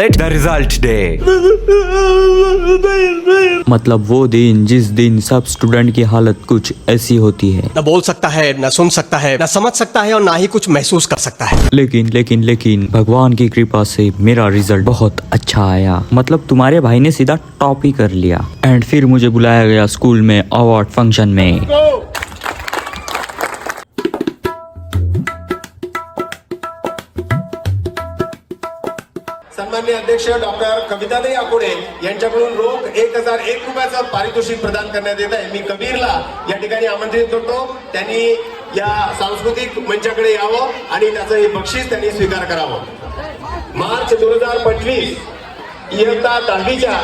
The result day. मतलब वो दिन जिस दिन सब स्टूडेंट की हालत कुछ ऐसी होती है, न बोल सकता है, न सुन सकता है, न समझ सकता है और ना ही कुछ महसूस कर सकता है। लेकिन भगवान की कृपा से मेरा रिजल्ट बहुत अच्छा आया। मतलब तुम्हारे भाई ने सीधा टॉप ही कर लिया। एंड फिर मुझे बुलाया गया स्कूल में अवार्ड फंक्शन में। सन्माननीय अध्यक्ष डॉक्टर कविताताई आकुडे यांच्याकडून रोख 1001 रुपयाचं पारितोषिक प्रदान करण्यात येत आहे। मी कबीरला या ठिकाणी आमंत्रित करतो, त्यांनी या सांस्कृतिक मंचाकडे यावं आणि त्याचं हे बक्षीस त्यांनी स्वीकार करावं। मार्च 2025 इयत्ता 10वीच्या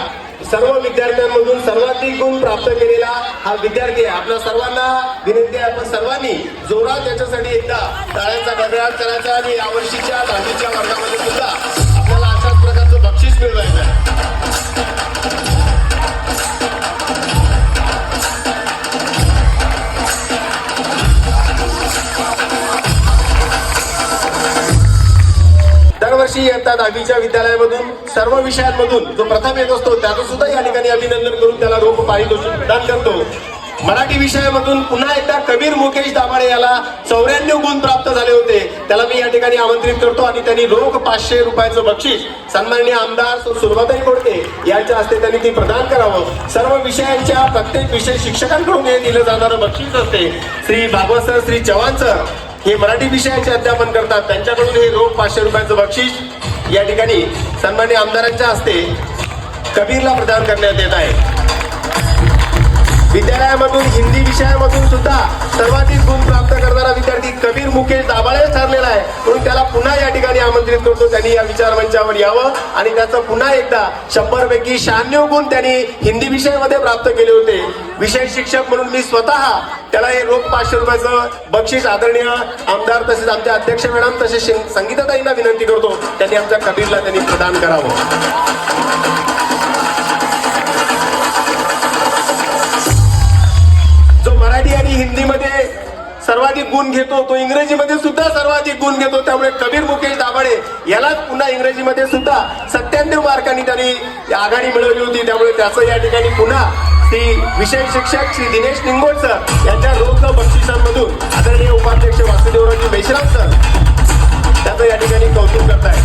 सर्व विद्यार्थ्यांमधून सर्वाधिक गुण प्राप्त केलेला हा विद्यार्थी आहे। आपल्या सर्वांना विनंती आहे, आपण सर्वांनी जोरात त्याच्यासाठी एकदा टाळ्यांचा गडगडाट करायचा आणि यावर्षीच्या 10वीच्या वर्गामध्ये सुद्धा आपल्याला अशाच प्रकारचं बक्षीस मिळवायचं आहे। दरवर्षी इयत्ता 10वीच्या विद्यालयामधून सर्व विषयांमधून जो प्रथम येत असतो त्याचं सुद्धा या ठिकाणी अभिनंदन करून त्याला रोख पारितोषिक प्रदान करतो। मराठी विषयामधून पुन्हा एकदा कबीर मुकेश दाभाडे याला 94 गुण प्राप्त झाले होते, त्याला मी या ठिकाणी आमंत्रित करतो आणि त्यांनी रोख 500 रुपयाचं बक्षीस सन्माननीय आमदार सुरभाताई खोडके यांच्या हस्ते त्यांनी ती प्रदान करावं। सर्व विषयांच्या प्रत्येक विषय शिक्षकांकडून हे दिलं जाणारं बक्षीस असते। श्री भागवत सर, श्री चव्हाण सर हे मराठी विषयाचे अध्यापन करतात, त्यांच्याकडून हे रोख 500 रुपयाचं बक्षीस या ठिकाणी सन्माननीय आमदारांच्या हस्ते कबीरला प्रदान करण्यात येत आहे। विद्यालयामधून हिंदी विषयामधून सुद्धा सर्वाधिक गुण प्राप्त करणारा विद्यार्थी कबीर मुकेश दाभाडे ठरलेला आहे, म्हणून त्याला पुन्हा या ठिकाणी आमंत्रित करतो, त्यांनी या विचारमंचावर यावं आणि त्याचं पुन्हा एकदा 100 पैकी 96 गुण त्यांनी हिंदी विषयामध्ये प्राप्त केले होते। विषय शिक्षक म्हणून मी स्वतः त्याला हे रोख 500 रुपयाचं बक्षीस आदरणीय आमदार तसेच आमच्या अध्यक्ष मॅडम तसेच संगीताताईंना विनंती करतो, त्यांनी आमच्या कबीरला त्यांनी प्रदान करावं। मराठी आणि हिंदीमध्ये सर्वाधिक गुण घेतो तो इंग्रजीमध्ये सुद्धा सर्वाधिक गुण घेतो, त्यामुळे कबीर मुकेश दाभाडे यालाच पुन्हा इंग्रजीमध्ये सुद्धा 97 मार्कांनी त्यांनी आघाडी मिळवली होती, त्यामुळे त्याचं या ठिकाणी पुन्हा श्री विषय शिक्षक श्री दिनेश निंगोड सर यांच्या रोख बक्षिसांमधून आदरणीय उपाध्यक्ष वासुदेवरावजी मेश्राम सर त्याचं या ठिकाणी कौतुक करताय।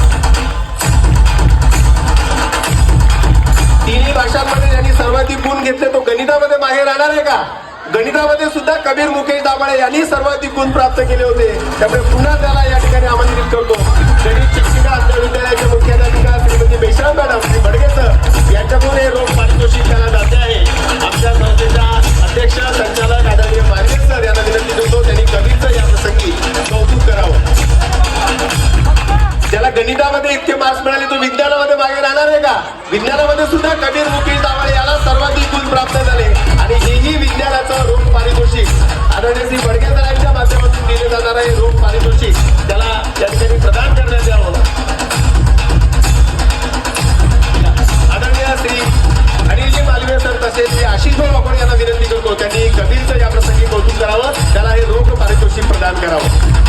तिन्ही भाषांमध्ये ज्यांनी सर्वाधिक गुण घेतले तो गणितामध्ये मागे राहणार आहे का? गणितामध्ये सुद्धा कबीर मुकेश दाभाडे यांनी सर्वाधिक गुण प्राप्त केले होते, त्यामुळे पुन्हा त्याला या ठिकाणी आमंत्रित करतो। गणित शिक्षिका आपल्या विद्यालयाचे मुख्याध्यापिका श्रीमती मेश्राम मॅडम श्री बडगे सर यांच्याकडून हे रोख पारितोषिक त्याला जाते आहे। आमच्या संस्थेच्या अध्यक्ष संचालक आदरणीय मार्गे सर यांना विनंती करतो, त्यांनी कबीरचं या प्रसंगी कौतुक करावं। त्याला गणितामध्ये इतके मार्क्स मिळाले तो विज्ञानामध्ये मागे राहणार आहे का? विज्ञानामध्ये सुद्धा कबीर मुकेश दाभाडे याला सर्वाधिक गुण प्राप्त झाले आणि हेही विज्ञानाचं रोख पारितोषिक आदरणीय श्री बडगे सरांच्या माध्यमातून दिले जाणार आहे रोख पारितोषिक त्याला या ठिकाणी प्रदान करण्यात यावं। आदरणीय श्री अनिलजी मालवीय सर तसेच श्री आशिषभाई वाकोड यांना विनंती करतो, त्यांनी कबीरचं या प्रसंगी कौतुक करावं, त्याला हे रोख पारितोषिक प्रदान करावं।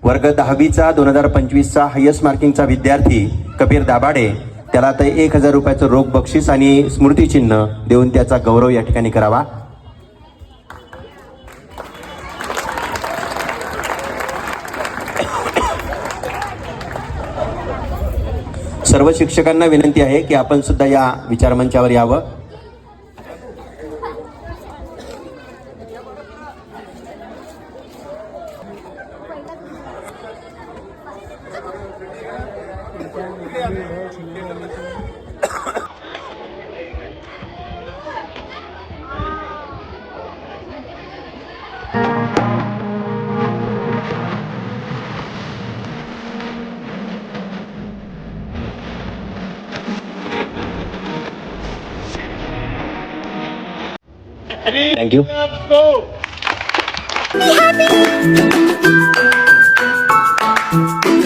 वर्ग 10वीचा 2025चा हायस्ट मार्किंगचा विद्यार्थी कबीर दाभाडे त्याला आता 1000 रुपयाचं रोख बक्षीस आणि स्मृतिचिन्ह देऊन त्याचा गौरव या ठिकाणी करावा। सर्व शिक्षकांना विनंती आहे की आपण सुद्धा या विचारमंचावर यावं। Thank you.